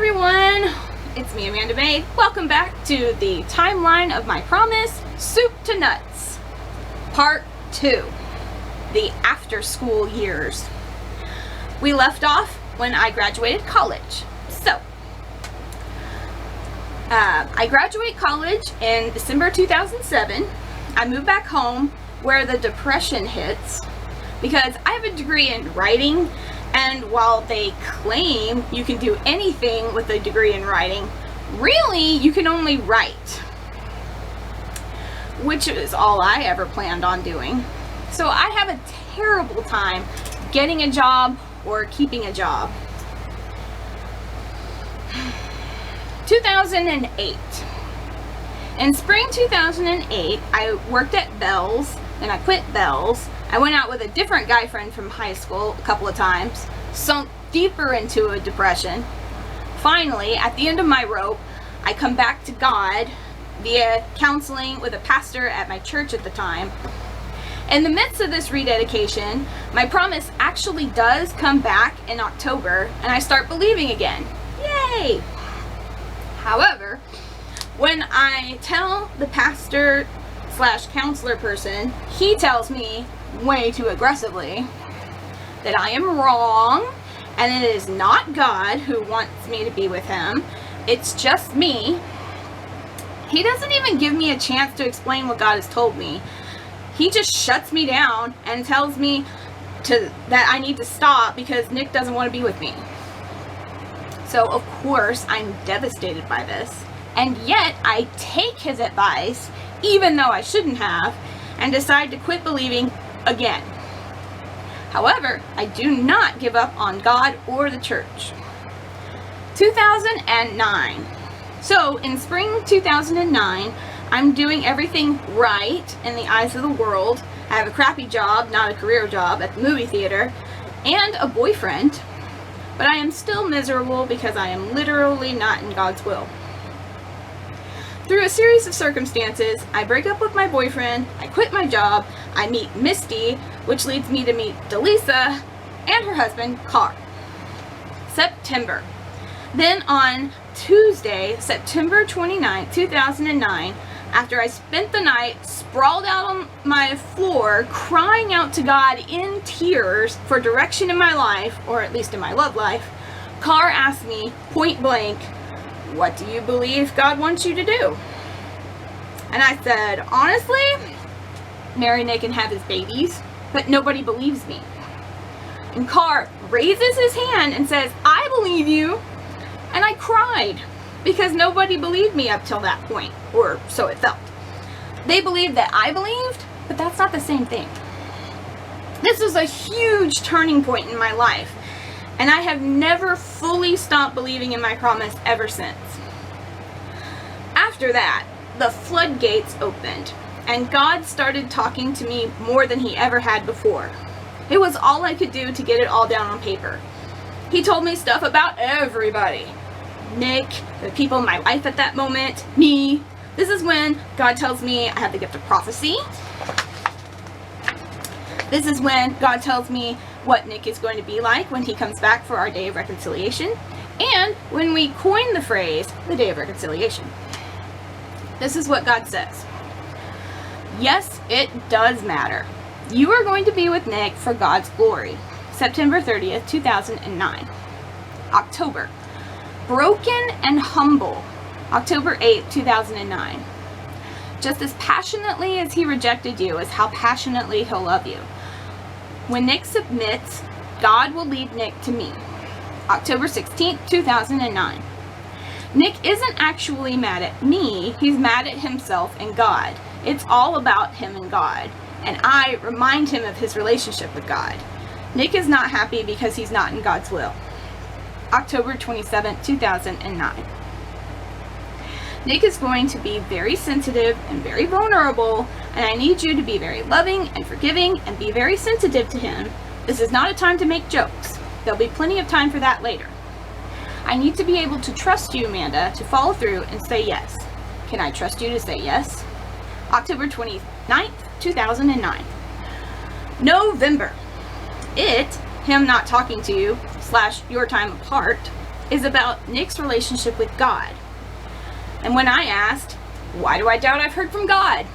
everyone, it's me, Amanda May. Welcome back to the timeline of my promise, Soup to Nuts, Part 2, the after school years. We left off when I graduated college. So, I graduated college in December 2007. I moved back home where the depression hits because I have a degree in writing. And while they claim you can do anything with a degree in writing, really you can only write, which is all I ever planned on doing. So I have a terrible time getting a job or keeping a job. 2008. In spring 2008, I worked at Bell's, and I quit Bell's. I went out with a different guy friend from high school a couple of times, sunk deeper into a depression. Finally, at the end of my rope, I come back to God via counseling with a pastor at my church at the time. In the midst of this rededication, my promise actually does come back in October, and I start believing again. Yay! However, when I tell the pastor / counselor person, he tells me way too aggressively that I am wrong and it is not God who wants me to be with him. It's just me. He doesn't even give me a chance to explain what God has told me. He just shuts me down and tells me that I need to stop because Nick doesn't want to be with me. So of course I'm devastated by this, and yet I take his advice even though I shouldn't have, and decide to quit believing again. However, I do not give up on God or the church. 2009. So in spring 2009, I'm doing everything right in the eyes of the world. I have a crappy job, not a career job, at the movie theater, and a boyfriend, but I am still miserable because I am literally not in God's will. Through a series of circumstances, I break up with my boyfriend, I quit my job, I meet Misty, which leads me to meet Delisa and her husband, Carr. September. Then on Tuesday, September 29, 2009, after I spent the night sprawled out on my floor, crying out to God in tears for direction in my life, or at least in my love life, Carr asked me point blank, "What do you believe God wants you to do?" And I said, honestly, marry Nick and have his babies, but nobody believes me. And Carr raises his hand and says, "I believe you." And I cried because nobody believed me up till that point, or so it felt. They believed that I believed, but that's not the same thing. This was a huge turning point in my life, and I have never fully stopped believing in my promise ever since. After that, the floodgates opened, and God started talking to me more than he ever had before. It was all I could do to get it all down on paper. He told me stuff about everybody. Nick, the people in my life at that moment, me. This is when God tells me I have the gift of prophecy. This is when God tells me what Nick is going to be like when he comes back for our Day of Reconciliation, and when we coin the phrase, the Day of Reconciliation. This is what God says. Yes, it does matter. You are going to be with Nick for God's glory. September 30th, 2009. October. Broken and humble. October 8th, 2009. Just as passionately as he rejected you is how passionately he'll love you. When Nick submits, God will lead Nick to me. October 16th, 2009. Nick isn't actually mad at me, he's mad at himself and God. It's all about him and God, and I remind him of his relationship with God. Nick is not happy because he's not in God's will. October 27th, 2009. Nick is going to be very sensitive and very vulnerable, and I need you to be very loving and forgiving and be very sensitive to him. This is not a time to make jokes. There'll be plenty of time for that later. I need to be able to trust you, Amanda, to follow through and say yes. Can I trust you to say yes? October 29th, 2009. November. Him not talking to you / your time apart is about Nick's relationship with God. And when I asked, why do I doubt I've heard from God?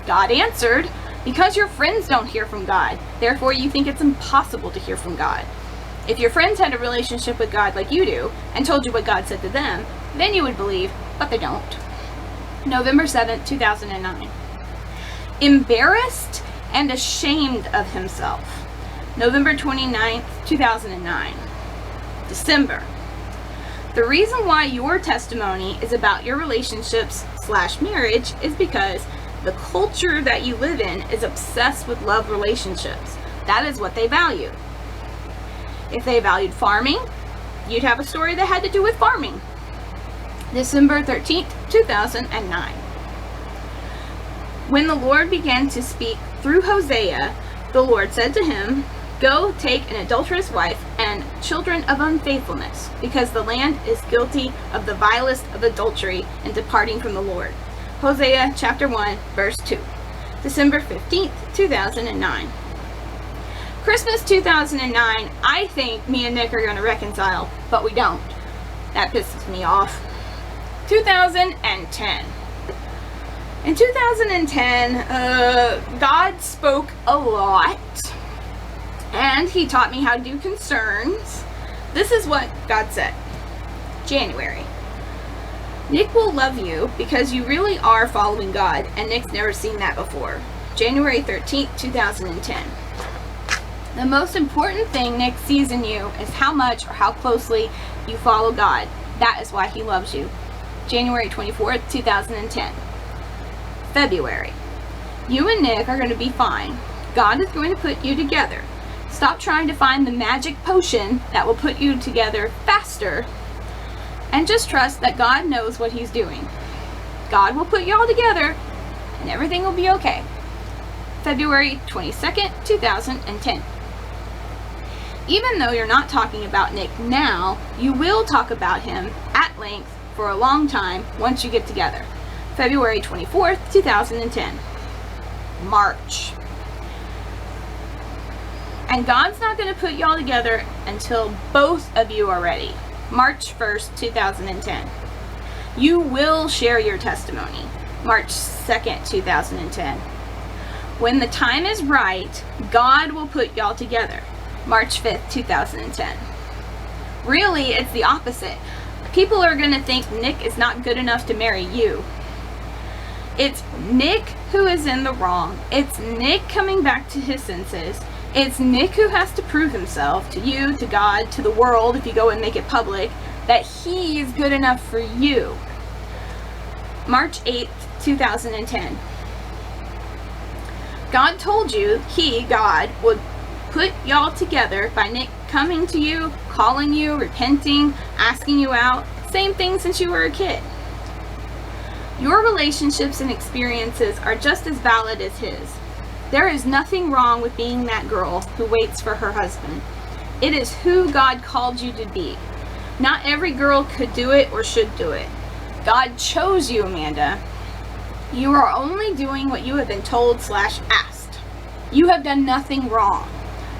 God answered, because your friends don't hear from God. Therefore, you think it's impossible to hear from God. If your friends had a relationship with God like you do, and told you what God said to them, then you would believe, but they don't. November 7th, 2009. Embarrassed and ashamed of himself. November 29th, 2009. December. The reason why your testimony is about your relationships/marriage is because the culture that you live in is obsessed with love relationships. That is what they value. If they valued farming, you'd have a story that had to do with farming. December 13th, 2009. When the Lord began to speak through Hosea, the Lord said to him, "Go take an adulterous wife and children of unfaithfulness, because the land is guilty of the vilest of adultery and departing from the Lord." Hosea chapter 1, verse 2. December 15th, 2009. Christmas 2009, I think me and Nick are going to reconcile, but we don't. That pisses me off. 2010. In 2010, God spoke a lot, and he taught me how to do concerns. This is what God said. January. Nick will love you because you really are following God, and Nick's never seen that before. January 13th, 2010. The most important thing Nick sees in you is how much or how closely you follow God. That is why he loves you. January 24th, 2010. February. You and Nick are going to be fine. God is going to put you together. Stop trying to find the magic potion that will put you together faster, and just trust that God knows what he's doing. God will put you all together, and everything will be okay. February 22nd, 2010. Even though you're not talking about Nick now, you will talk about him at length for a long time once you get together. February 24th, 2010. March. And God's not going to put y'all together until both of you are ready. March 1st, 2010. You will share your testimony. March 2nd, 2010. When the time is right, God will put y'all together. March 5th, 2010. Really, it's the opposite. People are going to think Nick is not good enough to marry you. It's Nick who is in the wrong. It's Nick coming back to his senses. It's Nick who has to prove himself to you, to God, to the world, if you go and make it public, that he is good enough for you. March 8th, 2010. God told you God, would put y'all together by Nick coming to you, calling you, repenting, asking you out. Same thing since you were a kid. Your relationships and experiences are just as valid as his. There is nothing wrong with being that girl who waits for her husband. It is who God called you to be. Not every girl could do it or should do it. God chose you, Amanda. You are only doing what you have been told/asked. You have done nothing wrong.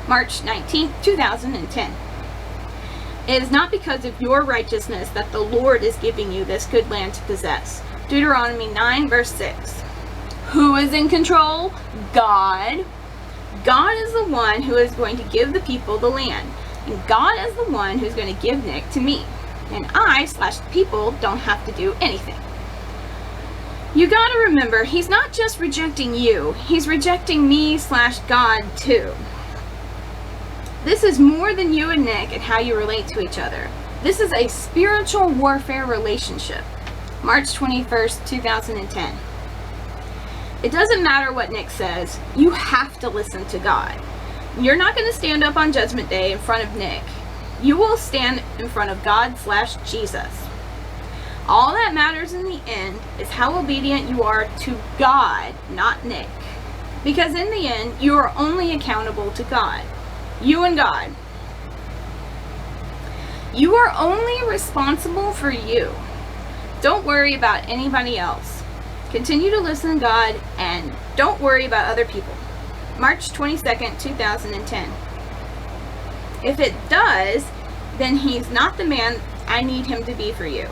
March 19th, 2010. It is not because of your righteousness that the Lord is giving you this good land to possess. Deuteronomy 9, verse 6. Who is in control? God. God is the one who is going to give the people the land. And God is the one who's going to give Nick to me. And I/people don't have to do anything. You gotta remember, he's not just rejecting you. He's rejecting me/God too. This is more than you and Nick and how you relate to each other. This is a spiritual warfare relationship. March 21st, 2010. It doesn't matter what Nick says. You have to listen to God. You're not going to stand up on Judgment Day in front of Nick. You will stand in front of God/Jesus. All that matters in the end is how obedient you are to God, not Nick. Because in the end, you are only accountable to God. You and God. You are only responsible for you. Don't worry about anybody else. Continue to listen to God and don't worry about other people. March 22nd, 2010. If it does, then he's not the man I need him to be for you.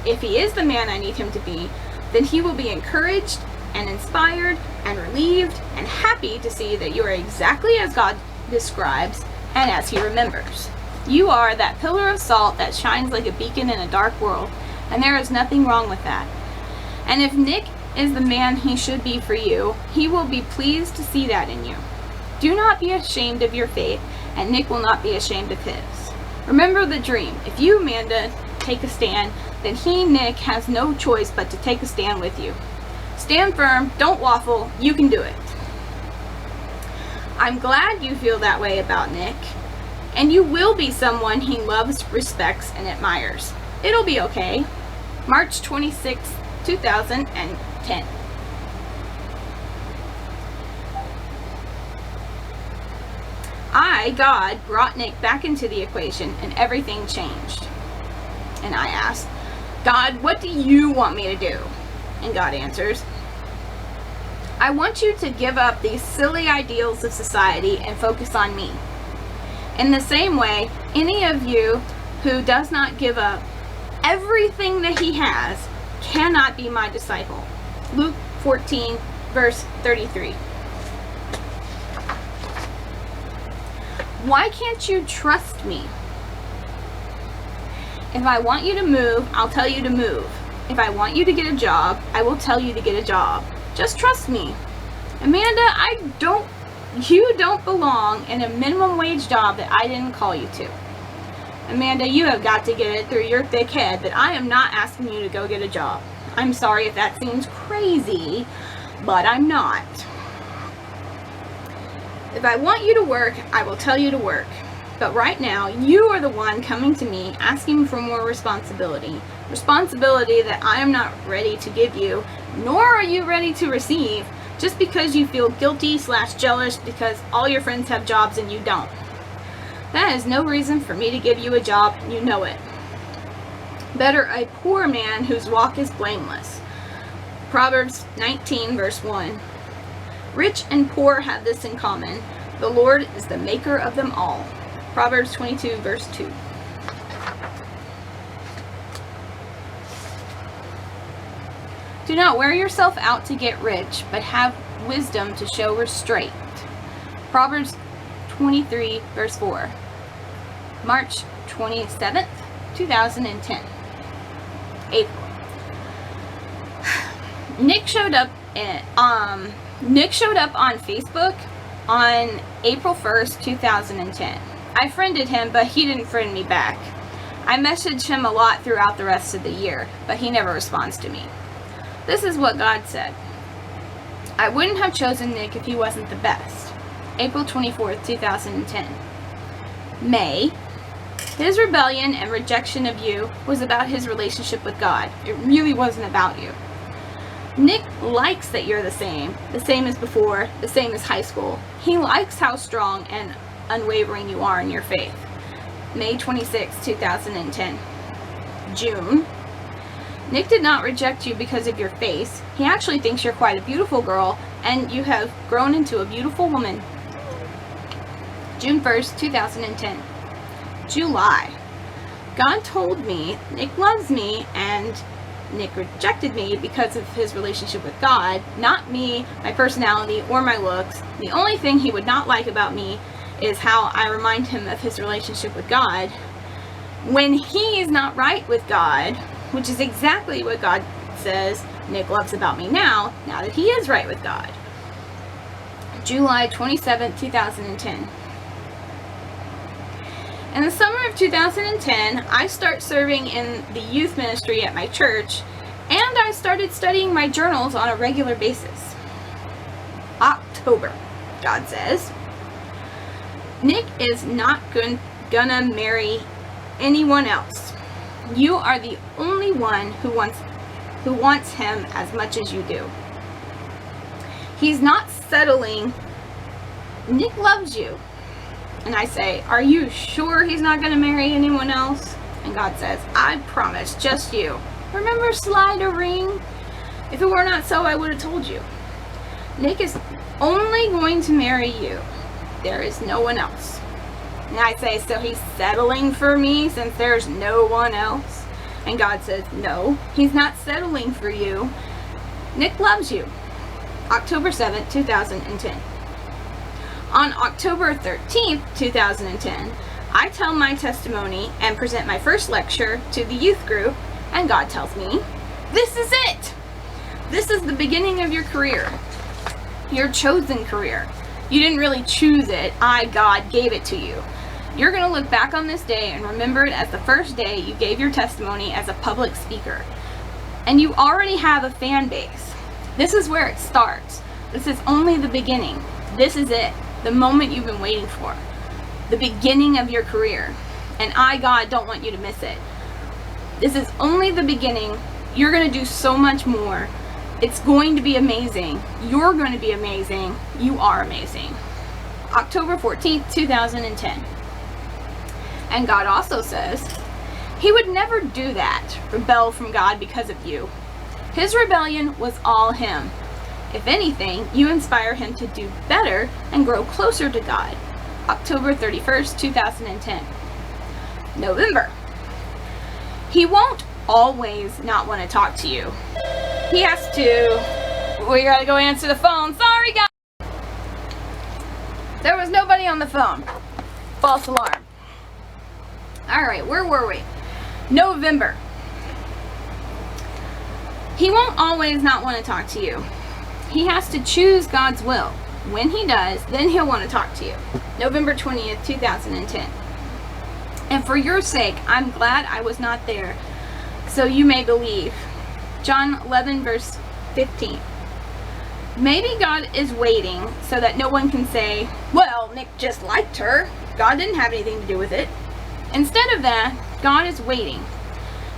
If he is the man I need him to be, then he will be encouraged and inspired and relieved and happy to see that you are exactly as God describes and as he remembers. You are that pillar of salt that shines like a beacon in a dark world, and there is nothing wrong with that. And if Nick is the man he should be for you, he will be pleased to see that in you. Do not be ashamed of your faith, and Nick will not be ashamed of his. Remember the dream. If you, Amanda, take a stand, then he, Nick, has no choice but to take a stand with you. Stand firm, don't waffle, you can do it. I'm glad you feel that way about Nick, and you will be someone he loves, respects, and admires. It'll be okay. March 26, 2010. God, brought Nick back into the equation, and everything changed. And I asked, God, what do you want me to do? And God answers, I want you to give up these silly ideals of society and focus on me. In the same way, any of you who does not give up everything that he has cannot be my disciple. Luke 14, verse 33. Why can't you trust me? If I want you to move, I'll tell you to move. If I want you to get a job, I will tell you to get a job. Just trust me. Amanda, you don't belong in a minimum wage job that I didn't call you to. Amanda, you have got to get it through your thick head that I am not asking you to go get a job. I'm sorry if that seems crazy, but I'm not. If I want you to work, I will tell you to work. But right now, you are the one coming to me asking for more responsibility. Responsibility that I am not ready to give you, nor are you ready to receive, just because you feel guilty/jealous because all your friends have jobs and you don't. That is no reason for me to give you a job, and you know it. Better a poor man whose walk is blameless. Proverbs 19, verse 1. Rich and poor have this in common. The Lord is the maker of them all. Proverbs 22, verse 2. Do not wear yourself out to get rich, but have wisdom to show restraint. Proverbs 23, verse 4. March 27th, 2010. April. Nick showed up on Facebook on April 1st, 2010. I friended him, but he didn't friend me back. I messaged him a lot throughout the rest of the year, but he never responds to me. This is what God said. I wouldn't have chosen Nick if he wasn't the best. April 24th, 2010. May. His rebellion and rejection of you was about his relationship with God. It really wasn't about you. Nick likes that you're the same as before, the same as high school. He likes how strong and unwavering you are in your faith. May 26, 2010. June. Nick did not reject you because of your face. He actually thinks you're quite a beautiful girl, and you have grown into a beautiful woman. June 1st, 2010. July. God told me Nick loves me, and Nick rejected me because of his relationship with God, not me, my personality, or my looks. The only thing he would not like about me is how I remind him of his relationship with God when he is not right with God, which is exactly what God says Nick loves about me now that he is right with God. July 27, 2010. In the summer of 2010, I start serving in the youth ministry at my church, and I started studying my journals on a regular basis. October, God says, Nick is not gonna marry anyone else. You are the only one who wants him as much as you do. He's not settling. Nick loves you. And I say, are you sure he's not going to marry anyone else? And God says, I promise, just you. Remember slide a ring? If it were not so, I would have told you. Nick is only going to marry you. There is no one else. And I say, so he's settling for me since there's no one else? And God says, no, he's not settling for you. Nick loves you. October 7th, 2010. On October 13th, 2010, I tell my testimony and present my first lecture to the youth group, and God tells me, this is it! This is the beginning of your career. Your chosen career. You didn't really choose it. God, gave it to you. You're going to look back on this day and remember it as the first day you gave your testimony as a public speaker. And you already have a fan base. This is where it starts. This is only the beginning. This is it. The moment you've been waiting for. The beginning of your career. And God, don't want you to miss it. This is only the beginning. You're going to do so much more. It's going to be amazing. You're going to be amazing. You are amazing. October 14th, 2010. And God also says, he would never do that, rebel from God because of you. His rebellion was all him. If anything, you inspire him to do better and grow closer to God. October 31st, 2010. November. He won't always not want to talk to you. He has to. We gotta go answer the phone. Sorry, guys. There was nobody on the phone. False alarm. Alright, where were we? November. He won't always not want to talk to you. He has to choose God's will. When he does, then he'll want to talk to you. November 20th, 2010. And for your sake, I'm glad I was not there, so you may believe. John 11, verse 15. Maybe God is waiting so that no one can say, well, Nick just liked her. God didn't have anything to do with it. Instead of that, God is waiting.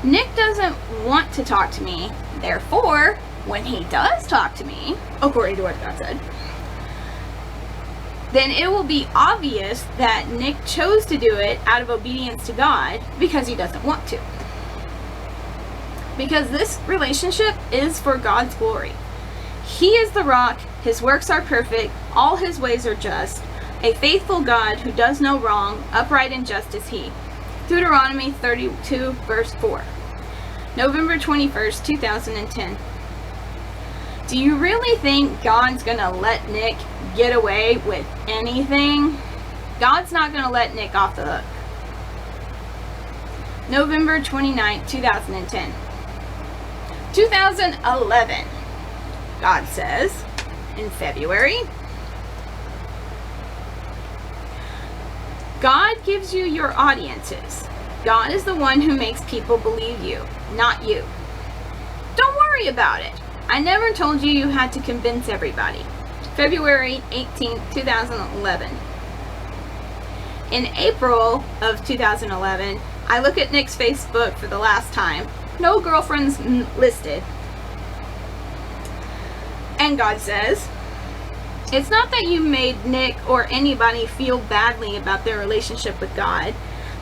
Nick doesn't want to talk to me. Therefore, when he does talk to me, according to what God said, then it will be obvious that Nick chose to do it out of obedience to God because he doesn't want to. Because this relationship is for God's glory. He is the rock, his works are perfect, all his ways are just, a faithful God who does no wrong, upright and just is he. Deuteronomy 32, verse 4. November 21st, 2010. Do you really think God's gonna let Nick get away with anything? God's not gonna let Nick off the hook. November 29th, 2010. 2011. God says in February, God gives you your audiences. God is the one who makes people believe you, not you. Don't worry about it. I never told you you had to convince everybody. February 18th, 2011. In April of 2011, I look at Nick's Facebook for the last time. No girlfriends listed. And God says, it's not that you made Nick or anybody feel badly about their relationship with God,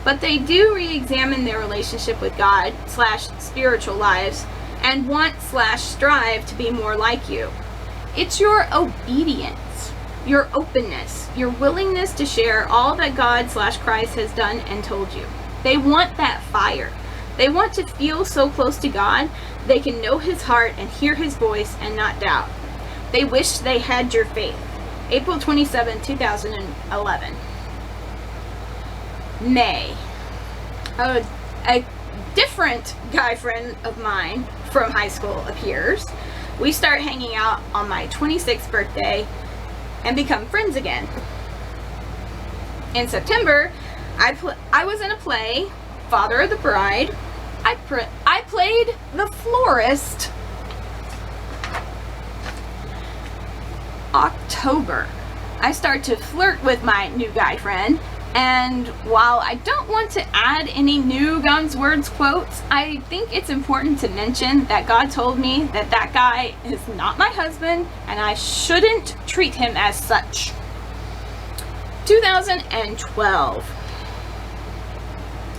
but they do re-examine their relationship with God / spiritual lives and want / strive to be more like you. It's your obedience, your openness, your willingness to share all that God / Christ has done and told you. They want that fire. They want to feel so close to God, they can know his heart and hear his voice and not doubt. They wish they had your faith. April 27, 2011. May. A different guy friend of mine from high school appears. We start hanging out on my 26th birthday and become friends again. In September, I was in a play, Father of the Bride. I played the florist. October, I start to flirt with my new guy friend, and while I don't want to add any new God's Words quotes, I think it's important to mention that God told me that that guy is not my husband and I shouldn't treat him as such. 2012.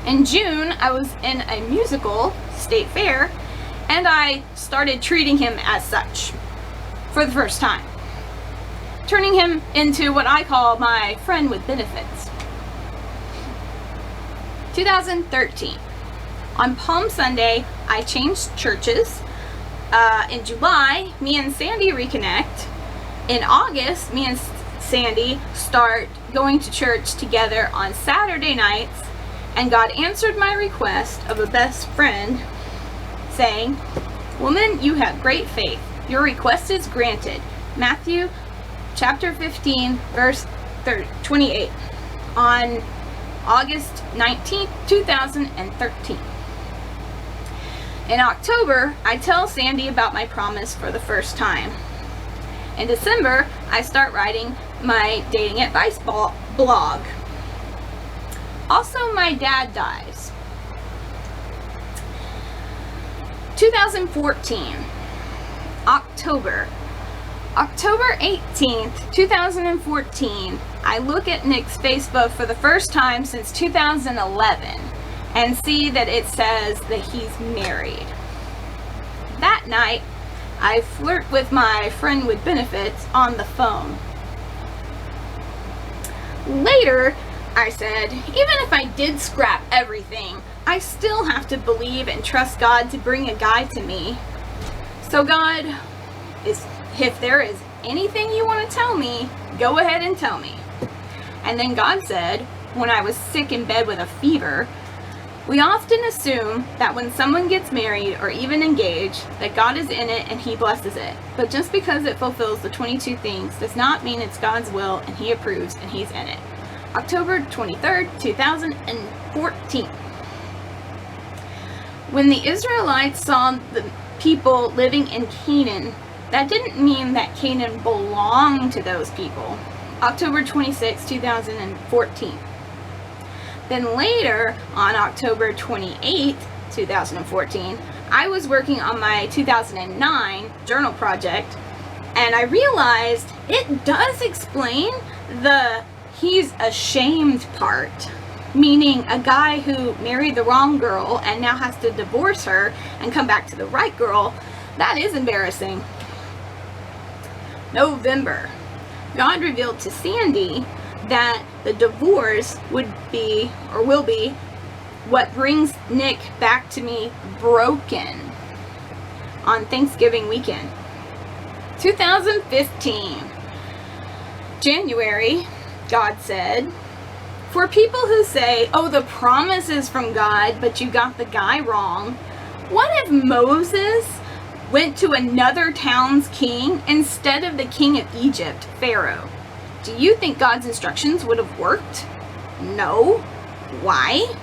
In June, I was in a musical, State Fair, and I started treating him as such for the first time, turning him into what I call my friend with benefits. 2013. On Palm Sunday, I changed churches. In July, me and Sandy reconnect. In August, me and Sandy start going to church together on Saturday nights, and God answered my request of a best friend, saying, "Woman, you have great faith. Your request is granted." Matthew chapter 15, verse 28, on August 19th, 2013. In October, I tell Sandy about my promise for the first time. In December, I start writing my dating advice blog. Also, my dad dies. 2014, October 18th, 2014, I look at Nick's Facebook for the first time since 2011 and see that it says that he's married. That night, I flirt with my friend with benefits on the phone. Later, I said, even if I did scrap everything, I still have to believe and trust God to bring a guy to me. So God, if there is anything you want to tell me, go ahead and tell me. And then God said, when I was sick in bed with a fever, we often assume that when someone gets married or even engaged, that God is in it and he blesses it. But just because it fulfills the 22 things does not mean it's God's will and he approves and he's in it. October 23rd, 2014. When the Israelites saw the people living in Canaan, that didn't mean that Canaan belonged to those people. October 26, 2014. Then later, on October 28, 2014, I was working on my 2009 journal project, and I realized it does explain the he's ashamed part, meaning a guy who married the wrong girl and now has to divorce her and come back to the right girl. That is embarrassing. November, God revealed to Sandy that the divorce would be, or will be, what brings Nick back to me broken on Thanksgiving weekend. 2015, January, God said, for people who say, oh, the promise is from God, but you got the guy wrong, what if Moses went to another town's king instead of the king of Egypt, Pharaoh? Do you think God's instructions would have worked? No. Why?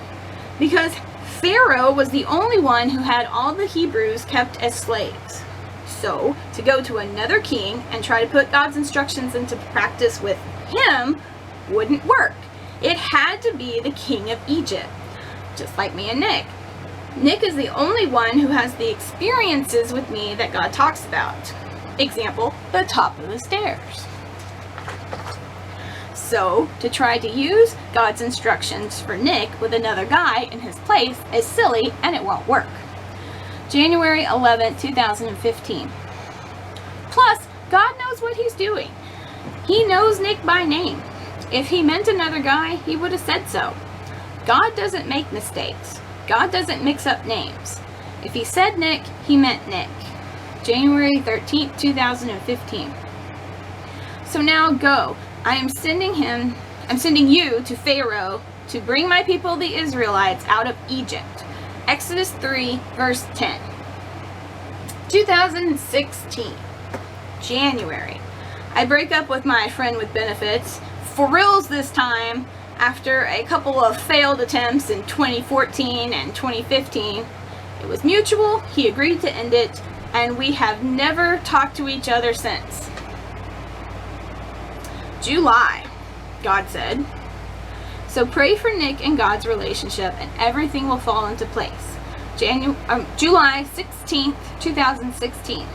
Because Pharaoh was the only one who had all the Hebrews kept as slaves. So, to go to another king and try to put God's instructions into practice with him wouldn't work. It had to be the king of Egypt, just like me and Nick. Nick is the only one who has the experiences with me that God talks about. Example, the top of the stairs. So, to try to use God's instructions for Nick with another guy in his place is silly and it won't work. January 11, 2015. Plus, God knows what he's doing. He knows Nick by name. If he meant another guy, he would have said so. God doesn't make mistakes. God doesn't mix up names. If he said Nick, he meant Nick. January 13th, 2015. So now go. I'm sending you to Pharaoh to bring my people, the Israelites, out of Egypt. Exodus 3, verse 10. 2016, January. I break up with my friend with benefits, for reals this time, after a couple of failed attempts in 2014 and 2015. It was mutual, he agreed to end it, and we have never talked to each other since. July, God said. So pray for Nick and God's relationship and everything will fall into place. July 16th, 2016.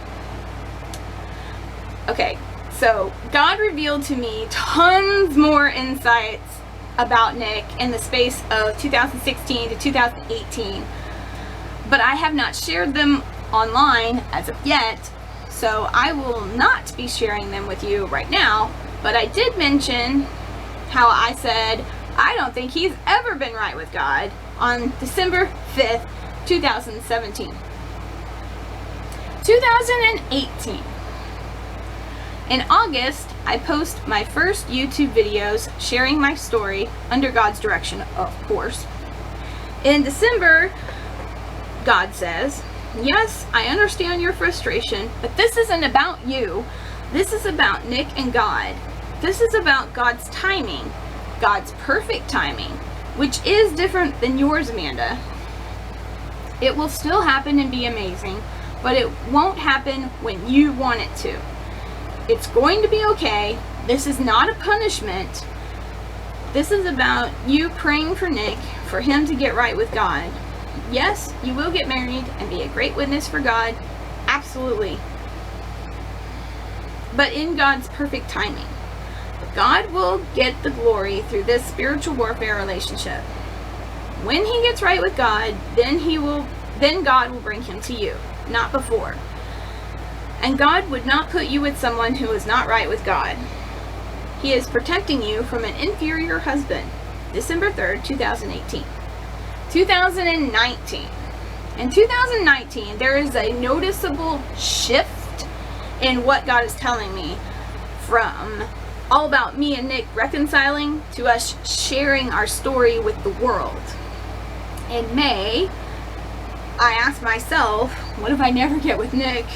Okay, so God revealed to me tons more insights about Nick in the space of 2016 to 2018, but I have not shared them online as of yet, so I will not be sharing them with you right now. But I did mention how I said I don't think he's ever been right with God on December 5th, 2017. 2018. In August, I post my first YouTube videos sharing my story under God's direction, of course. In December, God says, "Yes, I understand your frustration, but this isn't about you. This is about Nick and God. This is about God's timing, God's perfect timing, which is different than yours, Amanda. It will still happen and be amazing, but it won't happen when you want it to. It's going to be okay. This is not a punishment. This is about you praying for Nick, for him to get right with God. Yes, you will get married and be a great witness for God. Absolutely. But in God's perfect timing. God will get the glory through this spiritual warfare relationship. When he gets right with God, then God will bring him to you, not before. And God would not put you with someone who is not right with God. He is protecting you from an inferior husband." December 3rd, 2018. 2019. In 2019, there is a noticeable shift in what God is telling me, from all about me and Nick reconciling to us sharing our story with the world. In May, I asked myself, what if I never get with Nick?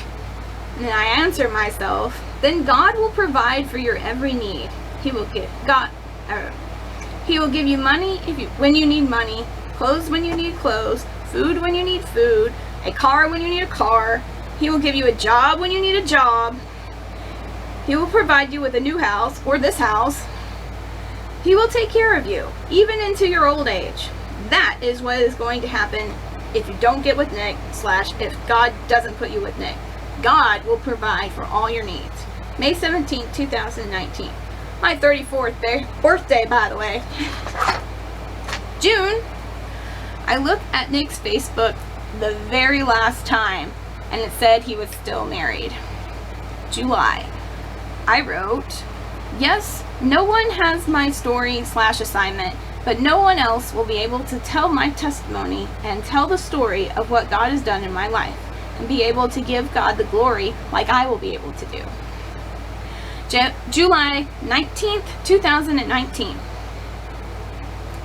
And then I answer myself, then God will provide for your every need. He will give you money when you need money, clothes when you need clothes, food when you need food, a car when you need a car. He will give you a job when you need a job. He will provide you with a new house, or this house. He will take care of you, even into your old age. That is what is going to happen if you don't get with Nick, / if God doesn't put you with Nick. God will provide for all your needs. May 17th, 2019. My 34th birthday, by the way. June, I looked at Nick's Facebook the very last time, and it said he was still married. July, I wrote, yes, no one has my story / assignment, but no one else will be able to tell my testimony and tell the story of what God has done in my life, and be able to give God the glory like I will be able to do. July 19th, 2019.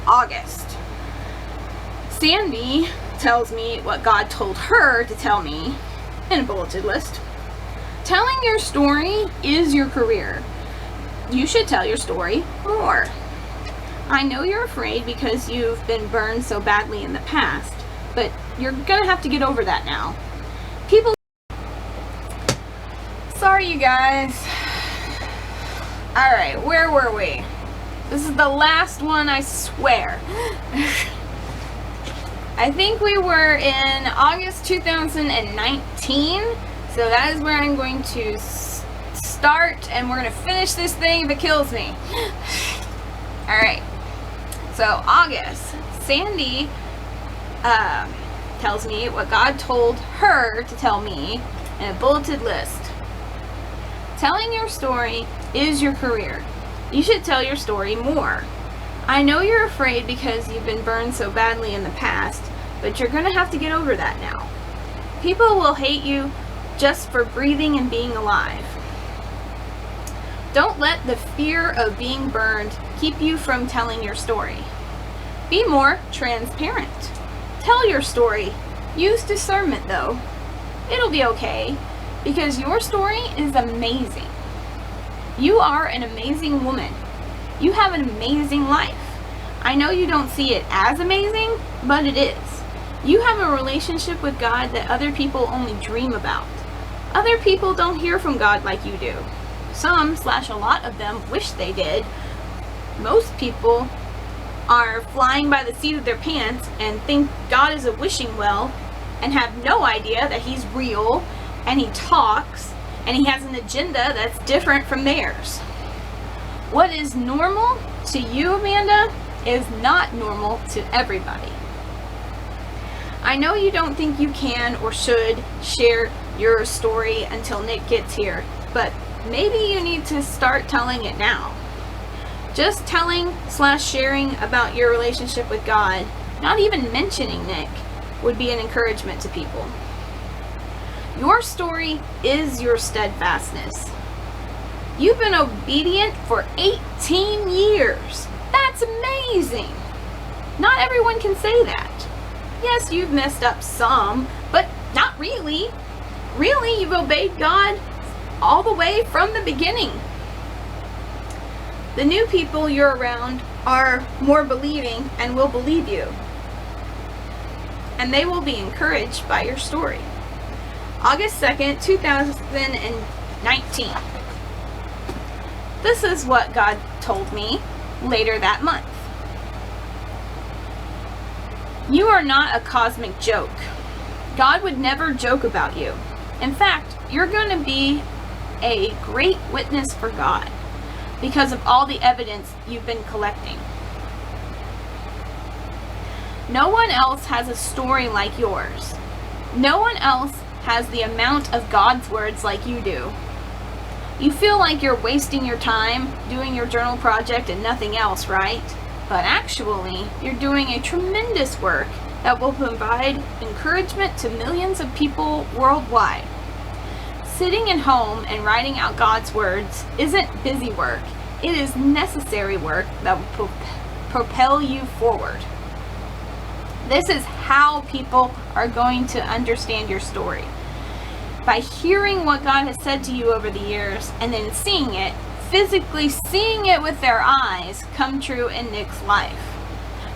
August. Sandy tells me what God told her to tell me in a bulleted list. Telling your story is your career. You should tell your story more. I know you're afraid because you've been burned so badly in the past, but you're gonna have to get over that now. People... Sorry, you guys. Alright, where were we? This is the last one, I swear. I think we were in August 2019, so that is where I'm going to start, and we're going to finish this thing if it kills me. Alright, so August, Sandy tells me what God told her to tell me in a bulleted list. Telling your story is your career. You should tell your story more. I know you're afraid because you've been burned so badly in the past, but you're gonna have to get over that now. People will hate you just for breathing and being alive. Don't let the fear of being burned keep you from telling your story. Be more transparent. Tell your story. Use discernment though. It'll be okay, because your story is amazing. You are an amazing woman. You have an amazing life. I know you don't see it as amazing, but it is. You have a relationship with God that other people only dream about. Other people don't hear from God like you do. Some / a lot of them wish they did. Most people are flying by the seat of their pants and think God is a wishing well and have no idea that he's real and he talks and he has an agenda that's different from theirs. What is normal to you, Amanda, is not normal to everybody. I know you don't think you can or should share your story until Nick gets here, but maybe you need to start telling it now. Just telling/sharing about your relationship with God, not even mentioning Nick, would be an encouragement to people. Your story is your steadfastness. You've been obedient for 18 years. That's amazing. Not everyone can say that. Yes, you've messed up some, but not really. Really, you've obeyed God all the way from the beginning. The new people you're around are more believing and will believe you. And they will be encouraged by your story. August 2nd, 2019. This is what God told me later that month. You are not a cosmic joke. God would never joke about you. In fact, you're going to be a great witness for God because of all the evidence you've been collecting. No one else has a story like yours. No one else has the amount of God's words like you do. You feel like you're wasting your time doing your journal project and nothing else, right? But actually, you're doing a tremendous work that will provide encouragement to millions of people worldwide. Sitting at home and writing out God's words isn't busy work. It is necessary work that will propel you forward. This is how people are going to understand your story. By hearing what God has said to you over the years and then seeing it, physically seeing it with their eyes come true in Nick's life.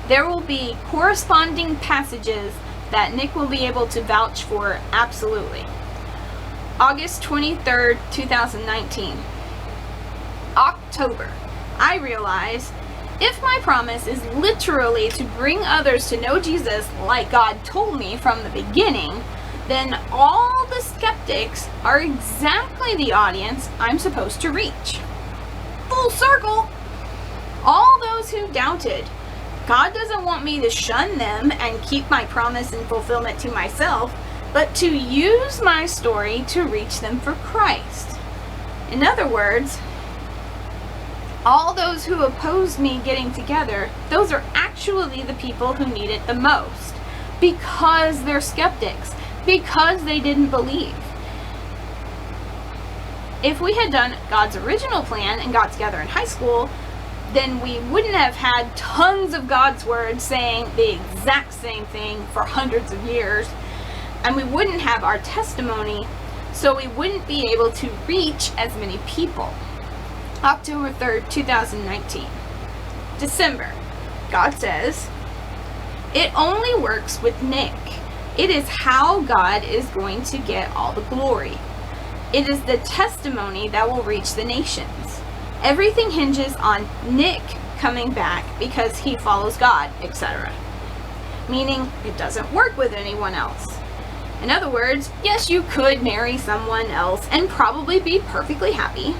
There will be corresponding passages that Nick will be able to vouch for absolutely. August 23rd, 2019. October. I realize if my promise is literally to bring others to know Jesus like God told me from the beginning, then all the skeptics are exactly the audience I'm supposed to reach. Full circle. All those who doubted. God doesn't want me to shun them and keep my promise and fulfillment to myself, but to use my story to reach them for Christ. In other words, all those who opposed me getting together, those are actually the people who need it the most, because they're skeptics, because they didn't believe. If we had done God's original plan and got together in high school, then we wouldn't have had tons of God's word saying the exact same thing for hundreds of years, and we wouldn't have our testimony, so we wouldn't be able to reach as many people. October 3rd, 2019. December. God says, it only works with Nick. It is how God is going to get all the glory. It is the testimony that will reach the nations. Everything hinges on Nick coming back because he follows God, etc. Meaning, it doesn't work with anyone else. In other words, yes, you could marry someone else and probably be perfectly happy.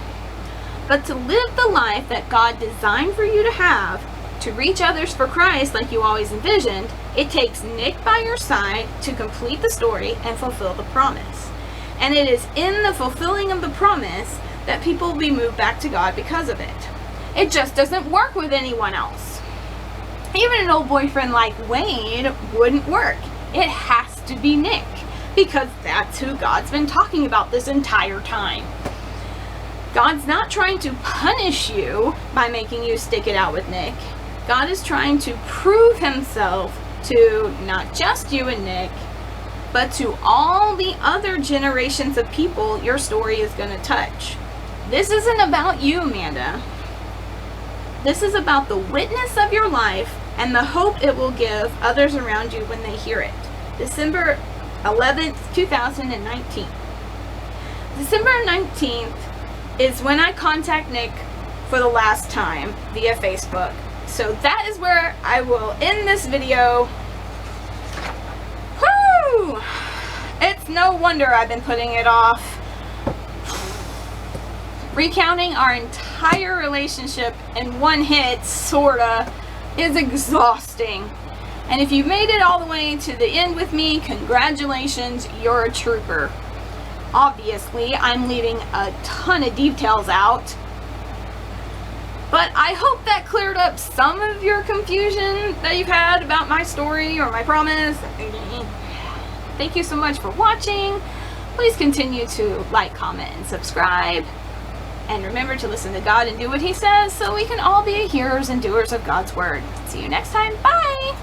But to live the life that God designed for you to have, to reach others for Christ like you always envisioned, it takes Nick by your side to complete the story and fulfill the promise. And it is in the fulfilling of the promise that people will be moved back to God because of it. It just doesn't work with anyone else. Even an old boyfriend like Wayne wouldn't work. It has to be Nick, because that's who God's been talking about this entire time. God's not trying to punish you by making you stick it out with Nick. God is trying to prove himself to not just you and Nick, but to all the other generations of people your story is going to touch. This isn't about you, Amanda. This is about the witness of your life and the hope it will give others around you when they hear it. December 11th, 2019. December 19th is when I contact Nick for the last time via Facebook. So that is where I will end this video. Whew! It's no wonder I've been putting it off. Recounting our entire relationship in one hit, sorta, is exhausting. And if you made it all the way to the end with me, congratulations, you're a trooper. Obviously, I'm leaving a ton of details out. But I hope that cleared up some of your confusion that you've had about my story or my promise. Thank you so much for watching. Please continue to like, comment, and subscribe. And remember to listen to God and do what He says so we can all be hearers and doers of God's Word. See you next time. Bye!